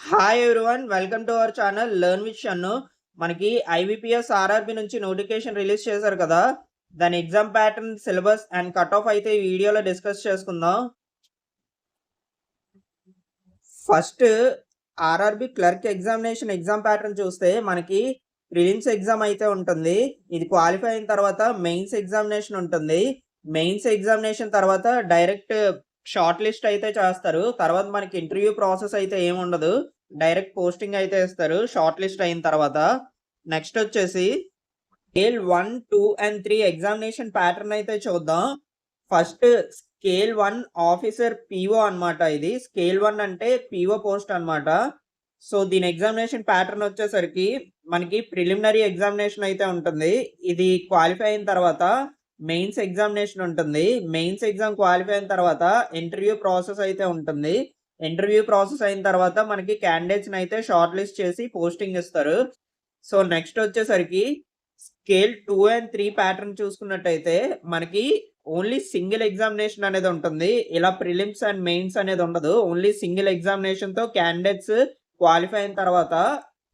Hi everyone welcome to our channel learn with Shannu. మనకి IBPS RRB నుంచి notification release చేశారు కదా, దాని exam pattern, syllabus and cut off అయితే ఈ వీడియోలో డిస్కస్ చేసుకుందాం. First RRB clerk examination exam pattern చూస్తే మనకి ప్రిలిమ్స్ ఎగ్జామ్ అయితే ఉంటుంది. ఇది క్వాలిఫై అయిన తర్వాత మెయిన్స్ ఎగ్జామినేషన్ ఉంటుంది. మెయిన్స్ ఎగ్జామినేషన్ తర్వాత డైరెక్ట్ షార్ట్ లిస్ట్ అయితే చేస్తారు. తర్వాత మనకి ఇంటర్వ్యూ ప్రాసెస్ అయితే ఏముండదు, డైరెక్ట్ పోస్టింగ్ అయితే ఇస్తారు షార్ట్ లిస్ట్ అయిన తర్వాత. నెక్స్ట్ వచ్చేసి స్కేల్ 1, 2 అండ్ 3 ఎగ్జామినేషన్ ప్యాటర్న్ అయితే చూద్దాం. ఫస్ట్ స్కేల్ 1 ఆఫీసర్ పిఓ అన్నమాట. ఇది స్కేల్ 1 అంటే పిఓ పోస్ట్ అన్నమాట. సో దీని ఎగ్జామినేషన్ ప్యాటర్న్ వచ్చేసరికి మనకి ప్రిలిమినరీ ఎగ్జామినేషన్ అయితే ఉంటుంది. ఇది క్వాలిఫై అయిన తర్వాత మెయిన్స్ ఎగ్జామినేషన్ ఉంటుంది. మెయిన్స్ ఎగ్జామ్ క్వాలిఫై అయిన తర్వాత ఇంటర్వ్యూ ప్రాసెస్ అయితే ఉంటుంది. ఇంటర్వ్యూ ప్రాసెస్ అయిన తర్వాత మనకి క్యాండిడేట్స్ని అయితే షార్ట్ లిస్ట్ చేసి పోస్టింగ్ ఇస్తారు. సో నెక్స్ట్ వచ్చేసరికి స్కేల్ 2 అండ్ 3 ప్యాటర్న్ చూసుకున్నట్టయితే మనకి ఓన్లీ సింగిల్ ఎగ్జామినేషన్ అనేది ఉంటుంది. ఇలా ప్రిలిమ్స్ అండ్ మెయిన్స్ అనేది ఉండదు. ఓన్లీ సింగిల్ ఎగ్జామినేషన్ తో క్యాండిడేట్స్ క్వాలిఫై అయిన తర్వాత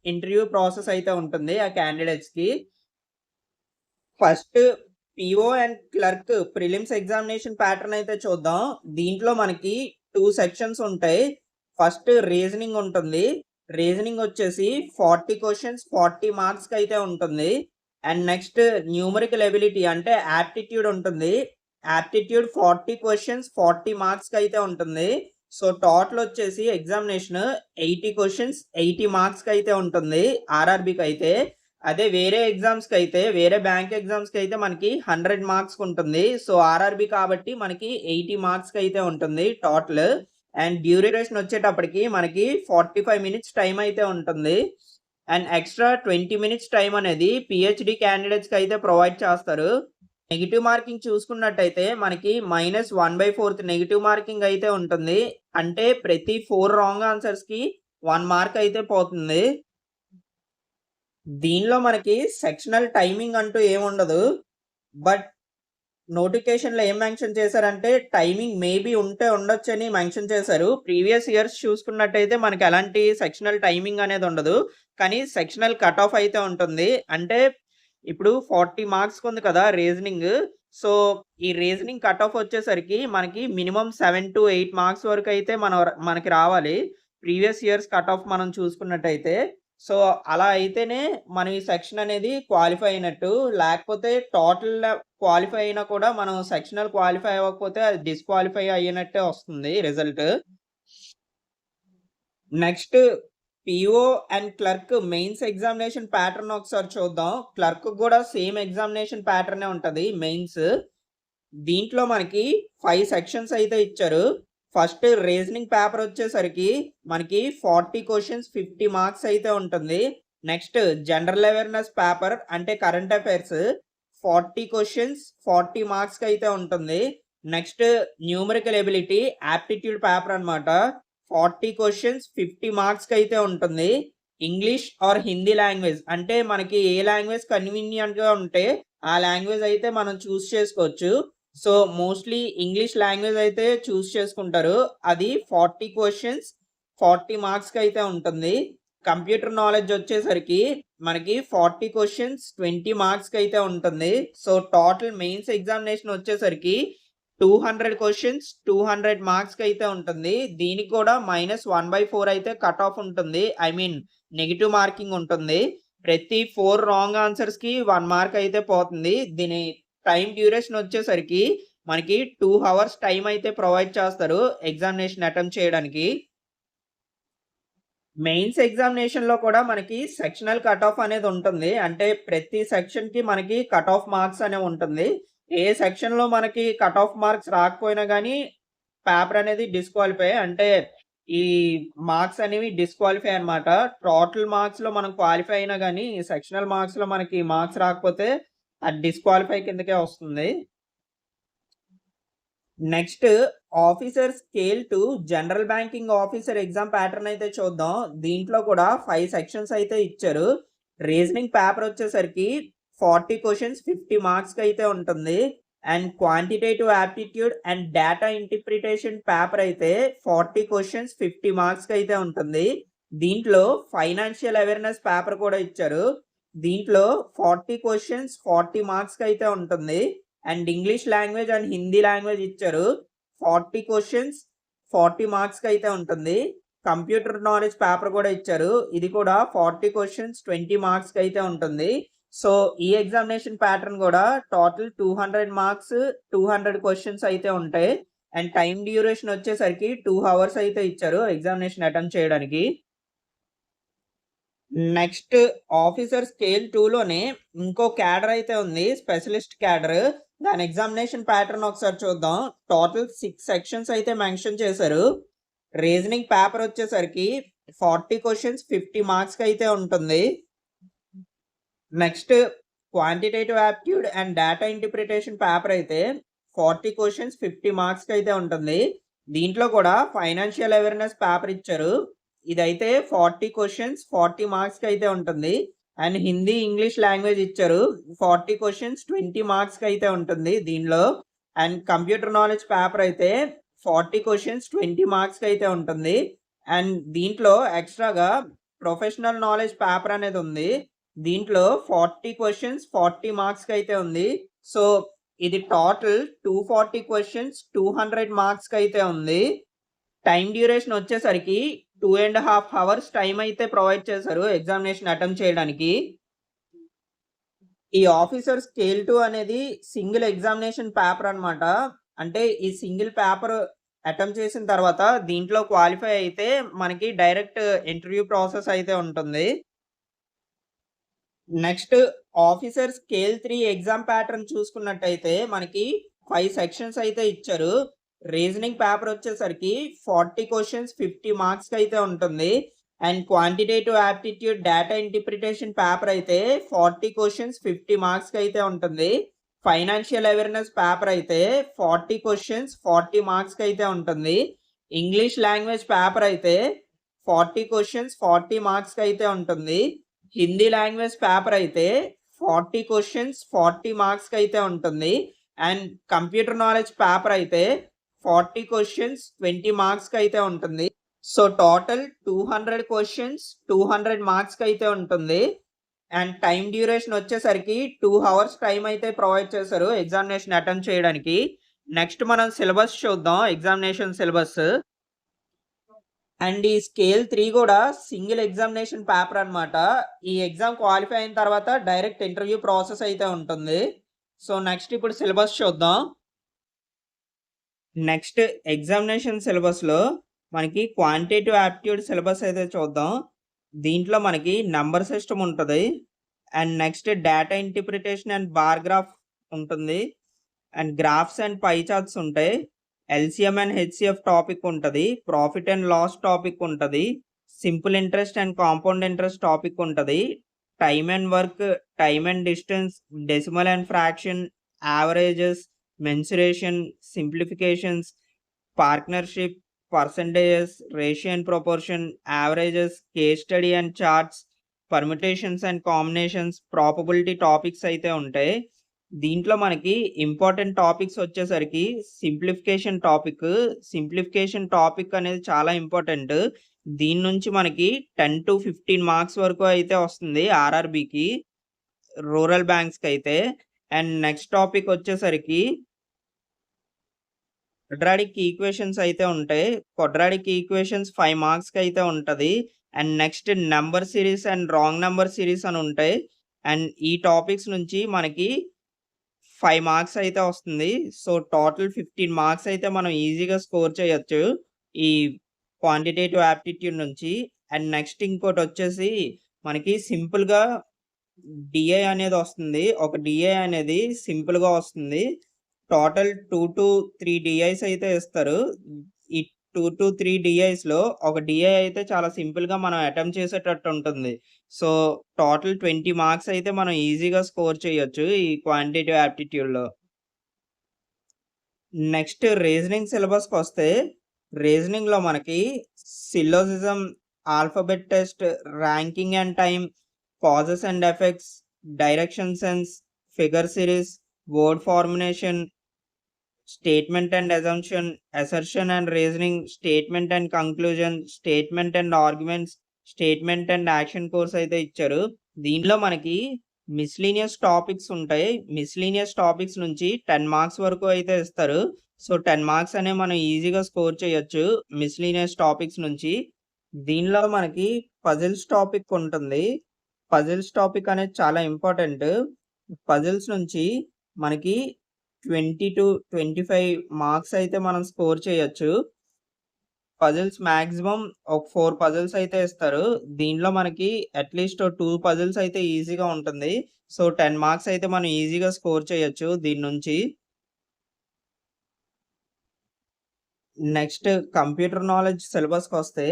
ఇంటర్వ్యూ ప్రాసెస్ అయితే ఉంటుంది ఆ క్యాండిడేట్స్ కి. First PO and clerk prelims examination pattern అయితే చూద్దాం. దీంట్లో మనకి 2 సెక్షన్స్ ఉంటాయి. ఫస్ట్ రీజనింగ్ ఉంటుంది. రీజనింగ్ వచ్చేసి 40 క్వశ్చన్స్ 40 మార్క్స్ కి అయితే ఉంటుంది. అండ్ నెక్స్ట్ న్యూమరికల్ ఎబిలిటీ అంటే యాప్టిట్యూడ్ ఉంటుంది. యాప్టిట్యూడ్ 40 క్వశ్చన్స్ 40 మార్క్స్ కి అయితే ఉంటుంది. సో టోటల్ వచ్చేసి ఎగ్జామినేషన్ 80 క్వశ్చన్స్ 80 మార్క్స్ కి అయితే ఉంటుంది ఆర్ఆర్బీకి అయితే. అదే వేరే ఎగ్జామ్స్ కి అయితే, వేరే బ్యాంక్ ఎగ్జామ్స్ కి అయితే మనకి 100 మార్క్స్ ఉంటుంది. సో ఆర్ఆర్బీ కాబట్టి మనకి 80 మార్క్స్ కి అయితే ఉంటుంది టోటల్. అండ్ డ్యూరేషన్ వచ్చేటప్పటికి మనకి 45 మినిట్స్ టైం అయితే ఉంటుంది. అండ్ ఎక్స్ట్రా 20 మినిట్స్ టైం అనేది పిహెచ్డి క్యాండిడేట్స్ కి అయితే ప్రొవైడ్ చేస్తారు. నెగిటివ్ మార్కింగ్ చూసుకున్నట్టయితే మనకి -1/4 నెగిటివ్ మార్కింగ్ అయితే ఉంటుంది. అంటే ప్రతి 4 రాంగ్ ఆన్సర్స్ కి 1 మార్క్ అయితే పోతుంది. దీనిలో మనకి సెక్షనల్ టైమింగ్ అంటూ ఏముండదు. బట్ నోటిఫికేషన్‌లో ఏం మెన్షన్ చేశారంటే టైమింగ్ మేబీ ఉంటే ఉండొచ్చని మెన్షన్ చేశారు. ప్రీవియస్ ఇయర్స్ చూసుకున్నట్టయితే మనకి ఎలాంటి సెక్షనల్ టైమింగ్ అనేది ఉండదు. కానీ సెక్షనల్ కట్ ఆఫ్ అయితే ఉంటుంది. అంటే ఇప్పుడు 40 మార్క్స్‌కి ఉంది కదా రీజనింగ్. సో ఈ రీజనింగ్ కట్ ఆఫ్ వచ్చేసరికి మనకి మినిమమ్ 7-8 మార్క్స్ వరకు అయితే మనకి రావాలి. ప్రీవియస్ ఇయర్స్ కట్ ఆఫ్ మనం చూసుకున్నట్టయితే. సో అలా అయితేనే మనం ఈ సెక్షన్ అనేది క్వాలిఫై అయినట్టు. లేకపోతే టోటల్ క్వాలిఫై అయినా కూడా మనం సెక్షనల్ క్వాలిఫై అవ్వకపోతే అది డిస్‌క్వాలిఫై అయినట్టే వస్తుంది result. Next PO and clerk mains examination pattern ఒకసారి చూద్దాం. క్లర్క్ కూడా సేమ్ ఎగ్జామినేషన్ ప్యాటర్నే ఉంటది మెయిన్స్. దీంట్లో మనకి 5 సెక్షన్స్ అయితే ఇచ్చారు. ఫస్ట్ రీజనింగ్ పేపర్ వచ్చేసరికి మనకి 40 క్వశ్చన్స్ 50 మార్క్స్ అయితే ఉంటుంది. నెక్స్ట్ జనరల్ అవేర్‌నెస్ పేపర్ అంటే కరెంట్ అఫైర్స్ 40 క్వశ్చన్స్ 40 మార్క్స్ కి అయితే ఉంటుంది. Next numerical ability aptitude paper అన్నమాట. 40 క్వశ్చన్స్ 50 మార్క్స్ కి అయితే ఉంటుంది. ఇంగ్లీష్ ఆర్ హిందీ లాంగ్వేజ్ అంటే మనకి ఏ లాంగ్వేజ్ కన్వీనియంట్ గా ఉంటే ఆ లాంగ్వేజ్ అయితే మనం చూస్ చేసుకోవచ్చు. సో మోస్ట్లీ ఇంగ్లీష్ లాంగ్వేజ్ అయితే చూస్ చేసుకుంటారు. అది 40 క్వశ్చన్స్ 40 మార్క్స్ కి అయితే ఉంటుంది. కంప్యూటర్ నాలెడ్జ్ వచ్చేసరికి మనకి 40 క్వశ్చన్స్ 20 మార్క్స్ కి అయితే ఉంటుంది. సో టోటల్ మెయిన్స్ ఎగ్జామినేషన్ వచ్చేసరికి 200 క్వశ్చన్స్ 200 మార్క్స్ కి అయితే ఉంటుంది. దీనికి కూడా -1/4 అయితే కట్ ఆఫ్ ఉంటుంది. ఐ మీన్ నెగెటివ్ మార్కింగ్ ఉంటుంది. ప్రతి 4 రాంగ్ ఆన్సర్స్ కి 1 మార్క్ అయితే పోతుంది. దీని టైం డ్యూరేషన్ వచ్చేసరికి మనకి 2 అవర్స్ టైం అయితే ప్రొవైడ్ చేస్తారు ఎగ్జామినేషన్ అటెంప్ట్ చేయడానికి. మెయిన్స్ ఎగ్జామినేషన్‌లో కూడా మనకి సెక్షనల్ కట్ ఆఫ్ అనేది ఉంటుంది. అంటే ప్రతి సెక్షన్‌కి మనకి కట్ ఆఫ్ మార్క్స్ అనేవి ఉంటుంది. ఏ సెక్షన్‌లో మనకి కట్ ఆఫ్ మార్క్స్ రాకపోయినా గానీ పేపర్ అనేది డిస్‌క్వాలిఫై. అంటే ఈ మార్క్స్ అనేవి డిస్‌క్వాలిఫై అన్నమాట. టోటల్ మార్క్స్‌లో మనం క్వాలిఫై అయినా గానీ సెక్షనల్ మార్క్స్‌లో మనకి మార్క్స్ రాకపోతే అది డిస్‌క్వాలిఫై కిందకే వస్తుంది. Next officer scale 2 general banking officer exam pattern అయితే చూద్దాం. దీంట్లో కూడా 5 సెక్షన్స్ అయితే ఇచ్చారు. రీజనింగ్ పేపర్ వచ్చేసరికి 40 క్వశ్చన్స్ 50 మార్క్స్ కి అయితే ఉంటుంది. And quantitative aptitude and data interpretation paper అయితే 40 క్వశ్చన్స్ 50 మార్క్స్ కి అయితే ఉంటుంది. దీంట్లో ఫైనాన్షియల్ అవేర్నెస్ పేపర్ కూడా ఇచ్చారు. దీంట్లో 40 క్వెషన్స్ 40 మార్క్స్‌కి అయితే ఉంటుంది. And English language and Hindi language ఇచ్చారు. 40 క్వెషన్స్ 40 మార్క్స్‌కి అయితే ఉంటుంది. కంప్యూటర్ నాలెడ్జ్ పేపర్ కూడా ఇచ్చారు. ఇది కూడా 40 క్వెషన్స్ 20 మార్క్స్‌కి అయితే ఉంటుంది. సో, ఈ ఎగ్జామినేషన్ ప్యాటర్న్ కూడా టోటల్ 200 మార్క్స్ 200 క్వెషన్స్ అయితే ఉంటాయి. అండ్ టైమ్ డ్యూరేషన్ వచ్చేసరికి 2 అవర్స్ అయితే ఇచ్చారు ఎగ్జామినేషన్ అటెంప్ట్ చేయడానికి. నెక్స్ట్ ఆఫీసర్ స్కేల్ 2లోనే ఇంకో క్యాడర్ అయితే ఉంది. Specialist cadre. దాని ఎగ్జామినేషన్ ప్యాటర్న్ ఒకసారి చూద్దాం. టోటల్ 6 సెక్షన్స్ అయితే మెన్షన్ చేశారు. రీజనింగ్ పేపర్ వచ్చేసరికి 40 క్వెషన్స్ 50 మార్క్స్‌కి అయితే ఉంటుంది. Next quantitative aptitude and data interpretation paper అయితే 40 క్వెషన్స్ 50 మార్క్స్‌కి అయితే ఉంటుంది. దీంట్లో కూడా ఫైనాన్షియల్ అవేర్నెస్ పేపర్ ఇచ్చారు. ఇదైతే 40 క్వెషన్స్ 40 మార్క్స్‌కి అయితే ఉంటుంది. అండ్ హిందీ, ఇంగ్లీష్ లాంగ్వేజ్ ఇచ్చారు. 40 క్వెషన్స్ 20 మార్క్స్‌కి అయితే ఉంటుంది దీనిలో. అండ్ కంప్యూటర్ నాలెడ్జ్ పేపర్ అయితే 40 క్వెషన్స్ 20 మార్క్స్‌కి అయితే ఉంటుంది. అండ్ దీంట్లో ఎక్స్ట్రాగా ప్రొఫెషనల్ నాలెడ్జ్ పేపర్ అనేది ఉంది. దీంట్లో 40 క్వెషన్స్ 40 మార్క్స్‌కి అయితే ఉంది. సో, ఇది టోటల్ 240 క్వెషన్స్ 200 మార్క్స్‌కి అయితే ఉంది. టైమ్ డ్యూరేషన్ వచ్చేసరికి 2.5 అవర్స్ టైం అయితే ప్రొవైడ్ చేశారు ఎగ్జామినేషన్ అటెంప్ట్ చేయడానికి. ఈ ఆఫీసర్ స్కేల్ 2 అనేది సింగిల్ ఎగ్జామినేషన్ పేపర్ అన్నమాట. అంటే ఈ సింగిల్ పేపర్ అటెంప్ట్ చేసిన తర్వాత దీంట్లో క్వాలిఫై అయితే మనకి డైరెక్ట్ ఇంటర్వ్యూ ప్రాసెస్ అయితే ఉంటుంది. Next officer scale 3 exam pattern చూసుకున్నట్టయితే మనకి 5 సెక్షన్స్ అయితే ఇచ్చారు. రీజనింగ్ పేపర్ వచ్చేసరికి 40 క్వెషన్స్ 50 మార్క్స్‌కి అయితే ఉంటుంది. And quantitative aptitude data interpretation paper అయితే 40 క్వెషన్స్ 50 మార్క్స్‌కి అయితే ఉంటుంది. ఫైనాన్షియల్ అవేర్నెస్ పేపర్ అయితే 40 క్వెషన్స్ 40 మార్క్స్‌కి అయితే ఉంటుంది. ఇంగ్లీష్ లాంగ్వేజ్ పేపర్ అయితే 40 క్వెషన్స్ 40 మార్క్స్‌కి అయితే ఉంటుంది. హిందీ లాంగ్వేజ్ పేపర్ అయితే 40 క్వెషన్స్ 40 మార్క్స్‌కి అయితే ఉంటుంది. అండ్ కంప్యూటర్ నాలెడ్జ్ పేపర్ అయితే 40 క్వెషన్స్ 20 మార్క్స్‌కి అయితే ఉంటుంది. సో, టోటల్ 200 క్వెషన్స్ 200 మార్క్స్‌కి అయితే ఉంటుంది. అండ్ టైమ్ డ్యూరేషన్ వచ్చేసరికి 2 అవర్స్ టైం అయితే ప్రొవైడ్ చేశారు ఎగ్జామినేషన్ అటెంప్ట్ చేయడానికి. నెక్స్ట్ మనం సిలబస్ చూద్దాం. Examination syllabus. అండ్ ఈ స్కేల్ 3 కూడా సింగిల్ ఎగ్జామినేషన్ పేపర్ అన్నమాట. ఈ ఎగ్జామ్ క్వాలిఫై అయిన తర్వాత డైరెక్ట్ ఇంటర్వ్యూ ప్రాసెస్ అయితే ఉంటుంది. సో, నెక్స్ట్ ఇప్పుడు సిలబస్ చూద్దాం. నెక్స్ట్ ఎగ్జామినేషన్ సిలబస్‌లో మనకి క్వాంటిటేటివ్ యాప్టిట్యూడ్ సిలబస్ అయితే చూద్దాం. దీంట్లో మనకి నంబర్ సిస్టమ్ ఉంటది. And next data interpretation and bar graph ఉంటుంది. And graphs and pie charts ఉంటాయి. ఎల్‌సీఎం అండ్ హెచ్‌సీఎఫ్ టాపిక్ ఉంటది. ప్రాఫిట్ అండ్ లాస్ టాపిక్ ఉంటది. Simple interest and compound interest topic ఉంటది. Time and work, time and distance, decimal and fraction, averages, mensuration, simplifications, partnership, percentages, ratio and proportion, averages, case study and charts, permutations and combinations, probability topics అయితే ఉంటాయి. దీంట్లో మనకి important topics వచ్చేసరికి simplification topic. Simplification topic అనేది చాలా important. దీని నుంచి మనకి 10-15 మార్క్స్ వరకు అయితే వస్తుంది ఆర్ఆర్‌బీకి, రూరల్ బ్యాంక్స్‌కైతే. అండ్ నెక్స్ట్ టాపిక్ వచ్చేసరికి క్వాడ్రాటిక్ ఈక్వేషన్స్ అయితే ఉంటాయి. క్వాడ్రాటిక్ ఈక్వేషన్స్ 5 మార్క్స్‌కి అయితే ఉంటది. And next number series and wrong number series అని ఉంటాయి. అండ్ ఈ టాపిక్స్ నుంచి మనకి 5 మార్క్స్ అయితే వస్తుంది. సో, టోటల్ 15 మార్క్స్ అయితే మనం ఈజీగా స్కోర్ చేయొచ్చు ఈ క్వాంటిటేటివ్ యాప్టిట్యూడ్ నుంచి. అండ్ నెక్స్ట్ ఇంకోటొచ్చేసి మనకి సింపుల్‌గా డీఐ అనేది వస్తుంది. ఒక డీఐ అనేది సింపుల్‌గా వస్తుంది. టోటల్ 2-3 డీఐస్ అయితే ఇస్తారు. ఈ 2-3 డీఐస్‌లో ఒక డీఐ అయితే చాలా సింపుల్‌గా మనం అటెంప్ట్ చేసేటట్టు ఉంటుంది. సో, టోటల్ 20 మార్క్స్ అయితే మనం ఈజీగా స్కోర్ చేయొచ్చు ఈ క్వాంటిటేటివ్ యాప్టిట్యూడ్‌లో. నెక్స్ట్ రీజనింగ్ సిలబస్‌కొస్తే రీజనింగ్‌లో మనకి syllogism, alphabet test, ranking and time, causes and effects, direction sense, figure series, word formulation, statement and assumption, assertion and reasoning, statement and conclusion, statement and arguments, statement and action course అయితే ఇచ్చారు. దీంట్లో మనకి miscellaneous topics ఉంటాయి. Miscellaneous topics నుంచి 10 marks వరకు అయితే ఇస్తారు. So, 10 marks అనేవి మనం ఈజీగా స్కోర్ చేయొచ్చు మిస్‌లీనియస్ టాపిక్స్ నుంచి. దీనిలో మనకి పజిల్స్ టాపిక్ ఉంటుంది. పజిల్స్ టాపిక్ అనేది చాలా ఇంపార్టెంట్. పజిల్స్ నుంచి మనకి 20-25 మార్క్స్ అయితే మనం స్కోర్ చేయొచ్చు. పజిల్స్ మాక్సిమం ఒక 4 పజిల్స్ అయితే ఇస్తారు. దీనిలో మనకి అట్‌లీస్ట్ 2 పజిల్స్ అయితే ఈజీగా ఉంటుంది. సో, 10 మార్క్స్ అయితే మనం ఈజీగా స్కోర్ చేయొచ్చు దీని నుంచి. నెక్స్ట్ కంప్యూటర్ నాలెడ్జ్ సిలబస్‌కొస్తే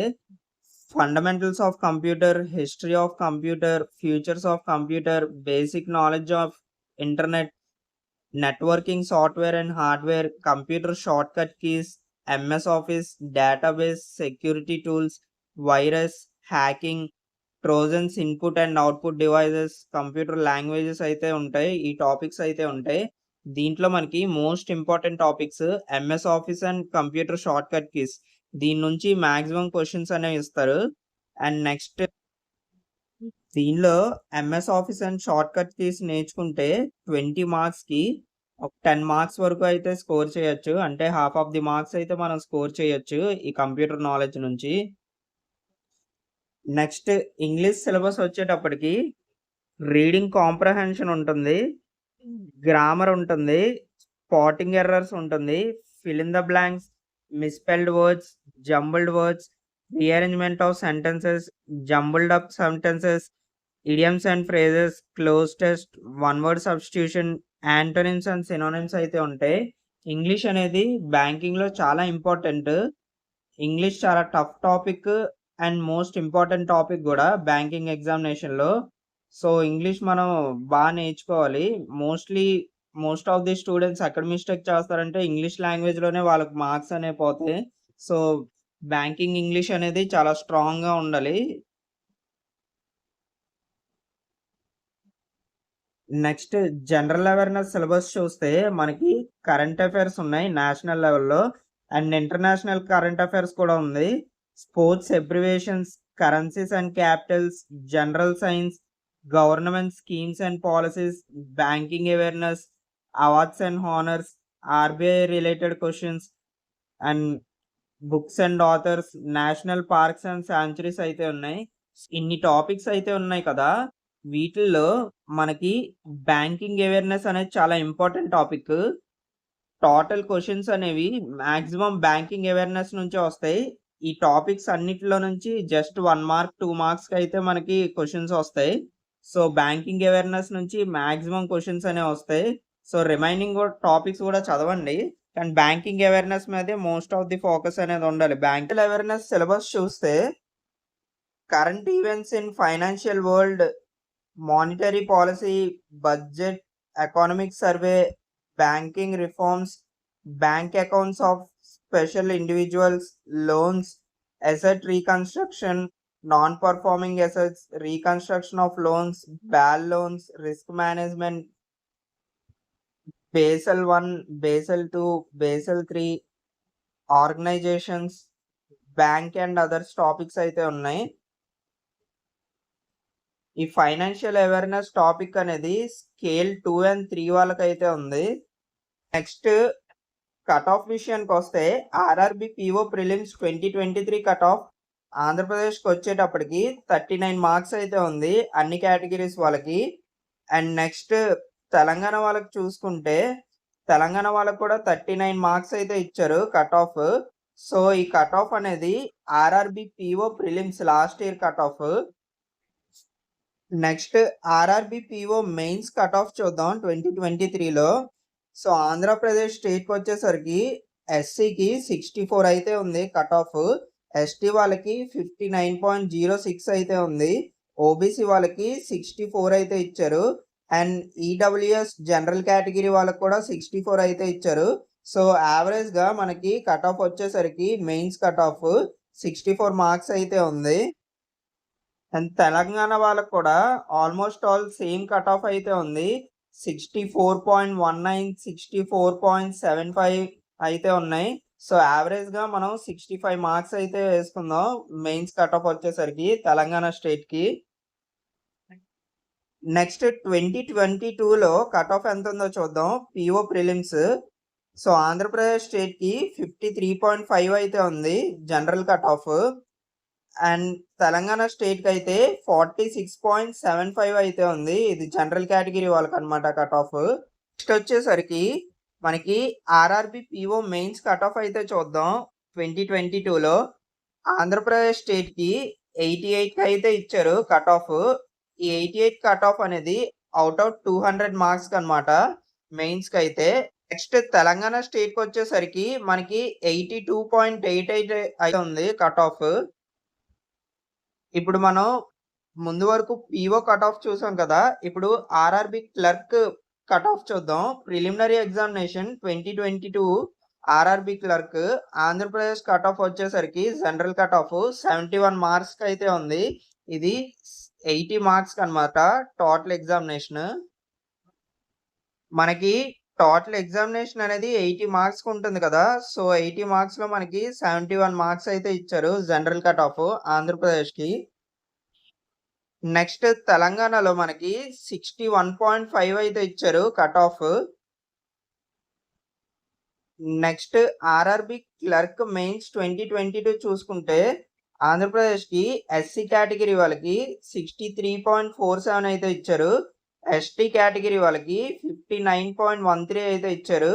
fundamentals of computer, history of computer, futures of computer, basic knowledge of internet, networking software and hardware, computer shortcut keys, MS office, database, security tools, virus, hacking, Trojans input and output devices, computer languages అయితే ఉంటాయి. ఈ topics అయితే ఉంటాయి. దీంట్లో మనకి most important topics MS office and computer shortcut keys. దీని నుంచి maximum questions అనేవి ఇస్తారు. అండ్ నెక్స్ట్ దీనిలో MS office and shortcut keys నేర్చుకుంటే 20 మార్క్స్‌కి ఒక 10 మార్క్స్ వరకు అయితే స్కోర్ చేయొచ్చు. అంటే హాఫ్ ఆఫ్ ది మార్క్స్ అయితే మనం స్కోర్ చేయొచ్చు ఈ కంప్యూటర్ నాలెడ్జ్ నుంచి. నెక్స్ట్ ఇంగ్లీష్ సిలబస్ వచ్చేటప్పటికి రీడింగ్ కాంప్రహెన్షన్ ఉంటుంది. గ్రామర్ ఉంటుంది. స్పాటింగ్ ఎర్రర్స్ ఉంటుంది. Fill in the blanks, misspelled words, jumbled words, rearrangement of sentences, jumbled up sentences, idioms and phrases, cloze test, one word substitution, antonyms and synonyms అయితే ఉంటాయి. English అనేది బ్యాంకింగ్‌లో చాలా important. English చాలా tough topic and most important topic గూడా banking ఎగ్జామినేషన్‌లో. So, English మనం నేర్చుకోవాలి. మోస్ట్ ఆఫ్ ది స్టూడెంట్స్ ఎక్కడ మిస్టేక్ చేస్తారంటే ఇంగ్లీష్ లాంగ్వేజ్‌లోనే వాళ్ళకి మార్క్స్ అనేవి పోతాయి. సో, బ్యాంకింగ్ ఇంగ్లీష్ అనేది చాలా స్ట్రాంగ్‌గా ఉండాలి. నెక్స్ట్ జనరల్ అవేర్‌నెస్ సిలబస్ చూస్తే మనకి కరెంట్ అఫైర్స్ ఉన్నాయి నేషనల్ లెవెల్‌లో. అండ్ ఇంటర్నేషనల్ కరెంట్ అఫైర్స్ కూడా ఉంది. Sports abbreviations, currencies and Capitals, general science, government schemes and policies, banking awareness, awards and honours, RBI related questions and books and authors, national parks and sanctuaries అయితే ఉన్నాయి. ఇన్ని topics అయితే ఉన్నాయి కదా! వీటిల్లో మనకి బ్యాంకింగ్ అవేర్‌నెస్ అనేది చాలా ఇంపార్టెంట్ టాపిక్. టోటల్ క్వెషన్స్ అనేవి మాక్సిమం బ్యాంకింగ్ అవేర్‌నెస్ నుంచే వస్తాయి. ఈ టాపిక్స్ అన్నిటిలో నుంచి జస్ట్ 1 మార్క్, 2 మార్క్స్‌కైతే మనకి క్వెషన్స్ వస్తాయి. సో, బ్యాంకింగ్ అవేర్‌నెస్ నుంచి మాక్సిమం క్వెషన్స్ అనేవి వస్తాయి. సో, రిమైనింగ్ టాపిక్స్ కూడా చదవండి. కానీ బ్యాంకింగ్ అవేర్‌నెస్ మీదే మోస్ట్ ఆఫ్ ది ఫోకస్ అనేది ఉండాలి. బ్యాంకింగ్ అవేర్‌నెస్ సిలబస్ చూస్తే current events in financial world, monetary policy, budget, economic survey, banking reforms, bank accounts of special individuals, loans, asset reconstruction, non-performing assets, reconstruction of loans, bad loans, risk management, Basel 1, Basel 2, Basel 3, organizations, bank and others topics అయితే ఉన్నాయి. ఈ financial awareness topic అనేది scale 2 and 3 వాళ్ళకైతే ఉంది. Next cut off విషయానికొస్తే RRB PO prelims 2023 cut off ఆంధ్రప్రదేశ్‌కొచ్చేటప్పటికి 39 marks అయితే ఉంది అన్ని కేటగిరీస్ వాళ్ళకి. అండ్ నెక్స్ట్ తెలంగాణ వాళ్ళకి చూసుకుంటే తెలంగాణ వాళ్ళకి కూడా 39 మార్క్స్ అయితే ఇచ్చారు కట్ ఆఫ్. సో, ఈ కట్ ఆఫ్ అనేది RRB PO prelims last year cut off. Next RRB PO mains cut off చూద్దాం 2023లో. సో, ఆంధ్రప్రదేశ్ స్టేట్‌కొచ్చేసరికి ఎస్సీకి 64 అయితే ఉంది కట్ ఆఫ్. ఎస్టీ వాళ్ళకి 59.06 అయితే ఉంది. ఓబీసీ వాళ్ళకి 64 అయితే ఇచ్చారు. అండ్ ఈడబ్ల్యూఎస్ జనరల్ కేటగిరీ వాళ్ళకి కూడా 64 అయితే ఇచ్చారు. సో, యావరేజ్‌గా మనకి కట్ ఆఫ్ వచ్చేసరికి మెయిన్స్ కట్ ఆఫ్ 64 మార్క్స్ అయితే ఉంది. అండ్ తెలంగాణ వాళ్ళకి కూడా almost all same cut off అయితే ఉంది. 64.19, 64.75 అయితే ఉన్నాయి. సో, యావరేజ్‌గా మనం 65 మార్క్స్ అయితే వేసుకుందాం. మెయిన్స్ కట్ ఆఫ్ వచ్చేసరికి తెలంగాణ స్టేట్‌కి. నెక్స్ట్ 2022లో కట్ ఆఫ్ ఎంతుందో చూద్దాం. PO prelims. సో, ఆంధ్రప్రదేశ్ స్టేట్‌కి 53.5 అయితే ఉంది general cut off. And Telangana స్టేట్‌కైతే 46.75 అయితే ఉంది. ఇది జనరల్ కేటగిరీ వాళ్ళకనమాట కట్ ఆఫ్. నెక్స్ట్ వచ్చేసరికి మనకి RRB PO mains cut off అయితే చూద్దాం 2022లో. ఆంధ్రప్రదేశ్ స్టేట్‌కి 88కి అయితే ఇచ్చారు కట్ ఆఫ్. ఈ 88 కట్ ఆఫ్ అనేది ఔట్ ఆఫ్ 200 మార్క్స్‌కనమాట మెయిన్స్‌కైతే. నెక్స్ట్ తెలంగాణ స్టేట్‌కొచ్చేసరికి మనకి 82.88 అయితే ఉంది కట్ ఆఫ్. ఇప్పుడు మనం ముందు వరకు పీఓ కట్ ఆఫ్ చూసాం కదా! ఇప్పుడు ఆర్ఆర్‌బీ క్లర్క్ కట్ ఆఫ్ చూద్దాం. Preliminary examination 2022 RRB clerk Andhra Pradesh cut off వచ్చేసరికి జనరల్ కట్ ఆఫ్ 71 మార్క్స్‌కైతే ఉంది. ఇది 80 మార్క్స్‌కనమాట టోటల్ ఎగ్జామినేషన్. మనకి టోటల్ ఎగ్జామినేషన్ అనేది 80 మార్క్స్‌కి ఉంటుంది కదా! సో, 80 మార్క్స్‌లో మనకి 71 మార్క్స్ అయితే ఇచ్చారు జనరల్ కట్ ఆఫ్ ఆంధ్రప్రదేశ్‌కి. నెక్స్ట్ తెలంగాణలో మనకి 61.5 అయితే ఇచ్చారు cut off. Next RRB clerk mains 2022 చూసుకుంటే ఆంధ్రప్రదేశ్‌కి ఎస్సీ కేటగిరీ వాళ్ళకి 63.47 అయితే ఇచ్చారు. ఎస్టీ కేటగిరీ వాళ్ళకి 59.13 అయితే ఇచ్చారు.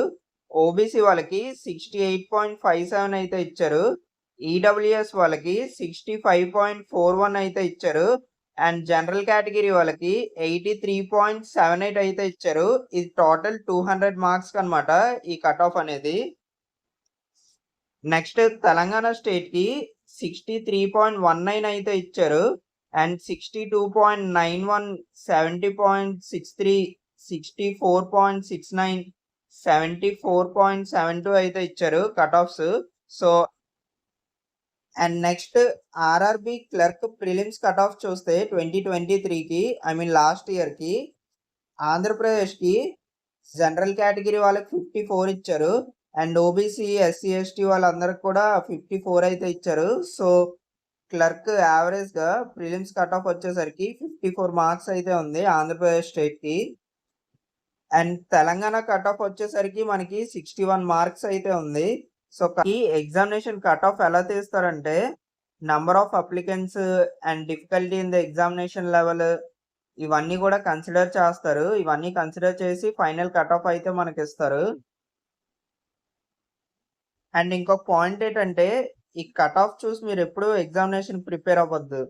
ఓబీసీ వాళ్ళకి 68.57 అయితే ఇచ్చారు. ఈడబ్ల్యూఎస్ వాళ్ళకి 65.41 అయితే ఇచ్చారు. అండ్ జనరల్ కేటగిరీ వాళ్ళకి 83.78 అయితే ఇచ్చారు. ఇది టోటల్ 200 మార్క్స్‌కనమాట ఈ కట్ ఆఫ్ అనేది. నెక్స్ట్ తెలంగాణ స్టేట్‌కి 63.19 అయితే ఇచ్చారు. అండ్ 62.91, 70.63, 64.69, 74.72 అయితే ఇచ్చారు cut offs. So, and next RRB clerk prelims cut off చూస్తే 2023కి ఐ మీన్ లాస్ట్ ఇయర్‌కి ఆంధ్రప్రదేశ్‌కి జనరల్ కేటగిరీ వాళ్ళకి 54 ఇచ్చారు. అండ్ ఓబీసీ, ఎస్సీ, ఎస్టీ వాళ్ళందరికి కూడా 54 అయితే ఇచ్చారు. సో, క్లర్క్ యావరేజ్‌గా ప్రిలిమ్స్ కట్ ఆఫ్ వచ్చేసరికి 54 మార్క్స్ అయితే ఉంది ఆంధ్రప్రదేశ్ స్టేట్‌కి. అండ్ తెలంగాణ కట్ ఆఫ్ వచ్చేసరికి మనకి 61 మార్క్స్ అయితే ఉంది. సో, ఈ ఎగ్జామినేషన్ కట్ ఆఫ్ ఎలా తీస్తారంటే number of applicants and difficulty in the examination level ఇవన్నీ కూడా కన్సిడర్ చేస్తారు. ఇవన్నీ కన్సిడర్ చేసి ఫైనల్ కట్ ఆఫ్ అయితే మనకిస్తారు. అండ్ ఇంకొక పాయింట్ ఏంటంటే ఈ కట్ ఆఫ్ చూసి మీరెప్పుడు ఎగ్జామినేషన్‌కి ప్రిపేర్ అవ్వద్దు.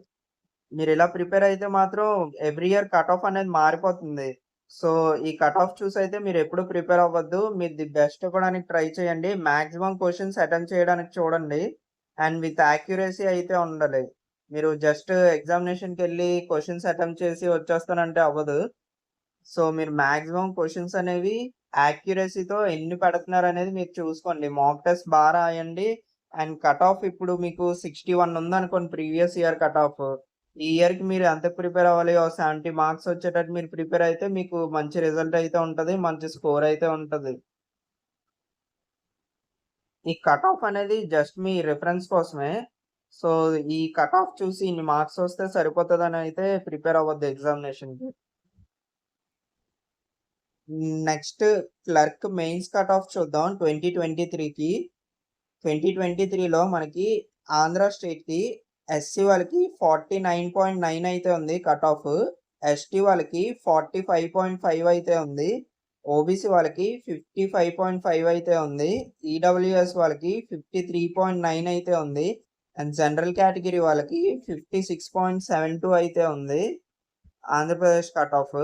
మీరిలా ప్రిపేర్ అయితే మాత్రం ఎవ్రీ ఇయర్ కట్ ఆఫ్ అనేది మారిపోతుంది. సో, ఈ కట్ ఆఫ్ చూసైతే మీరెప్పుడు ప్రిపేర్ అవ్వద్దు. మీరు ది బెస్ట్ ఇవ్వడానికి ట్రై చేయండి. మాక్సిమం క్వెషన్స్ అటెంప్ట్ చేయడానికి చూడండి. అండ్ విత్ యాక్యురసీ అయితే ఉండాలి. మీరు జస్ట్ ఎగ్జామినేషన్‌కెళ్ళి క్వెషన్స్ అటెంప్ట్ చేసి వచ్చేస్తానంటే అవ్వదు. సో, మీరు మాక్సిమం క్వెషన్స్ అనేవి యాక్యురసీ‌తో ఎన్ని పెడుతున్నారనేది మీరు చూసుకోండి. మాక్ టెస్ట్ రాయండి. అండ్ కట్ ఆఫ్ ఇప్పుడు మీకు 61 ఉందనుకోండి ప్రీవియస్ ఇయర్ కట్ ఆఫ్. ఈ ఇయర్‌కి మీరు ఎంతకు ప్రిపేర్ అవ్వాలి? ఓ 70 మార్క్స్ వచ్చేటట్టు మీరు ప్రిపేర్ అయితే మీకు మంచి రిజల్ట్ అయితే ఉంటది. మంచి స్కోర్ అయితే ఉంటది. ఈ కట్ ఆఫ్ అనేది జస్ట్ మీ రిఫరెన్స్ కోసమే. సో, ఈ కట్ ఆఫ్ చూసి ఇన్ని మార్క్స్ వస్తే సరిపోతదని అయితే ప్రిపేర్ అవ్వద్దు ఎగ్జామినేషన్‌కి. నెక్స్ట్ క్లర్క్ మెయిన్స్ కట్ ఆఫ్ చూద్దాం 2023కి. 2023లో మనకి ఆంధ్ర స్టేట్‌కి ఎస్సీ వాళ్ళకి 49.9 అయితే ఉంది కట్ ఆఫ్. ఎస్టీ వాళ్ళకి 45.5 అయితే ఉంది. ఓబీసీ వాళ్ళకి 55.5 అయితే ఉంది. ఈడబ్ల్యూఎస్ వాళ్ళకి 53.9 అయితే ఉంది. అండ్ జనరల్ కేటగిరీ వాళ్ళకి 56.72 అయితే ఉంది. Andhra Pradesh cut off.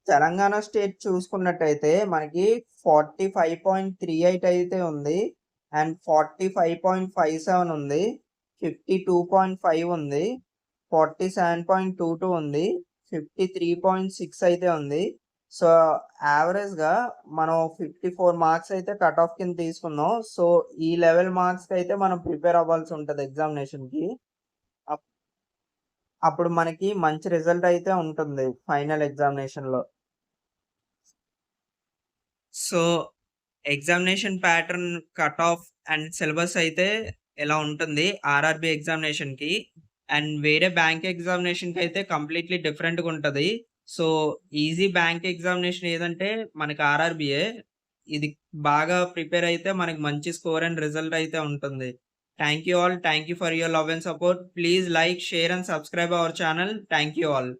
Telangana state చూసుకున్నట్టయితే మనకి 45.38 అయితే ఉంది. అండ్ 45.57 ఉంది. 52.5 ఉంది. 47.22 ఉంది. 53.6 అయితే ఉంది. సో, యావరేజ్‌గా మనం 54 మార్క్స్ అయితే కట్ ఆఫ్ కింద తీసుకున్నాం. సో, ఈ లెవెల్ మార్క్స్‌కైతే మనం ప్రిపేర్ అవ్వాల్సి ఉంటది ఎగ్జామినేషన్‌కి. అప్ అప్పుడు మనకి మంచి రిజల్ట్ అయితే ఉంటుంది ఫైనల్ ఎగ్జామినేషన్‌లో. So, examination pattern, cut off and syllabus అయితే ఇలా ఉంటుంది ఆర్ఆర్‌బీ ఎగ్జామినేషన్‌కి. అండ్ వేరే బ్యాంక్ ఎగ్జామినేషన్‌కి అయితే కంప్లీట్‌లీ డిఫరెంట్‌గా ఉంటది. సో, ఈజీ బ్యాంక్ ఎగ్జామినేషన్ ఏదంటే మనకి ఆర్ఆర్‌బీయే. ఇది బాగా ప్రిపేర్ అయితే మనకి మంచి స్కోర్ అండ్ రిజల్ట్ అయితే ఉంటుంది. Thank you all. Thank you for your love and support. Please like, share and subscribe our channel. Thank you all.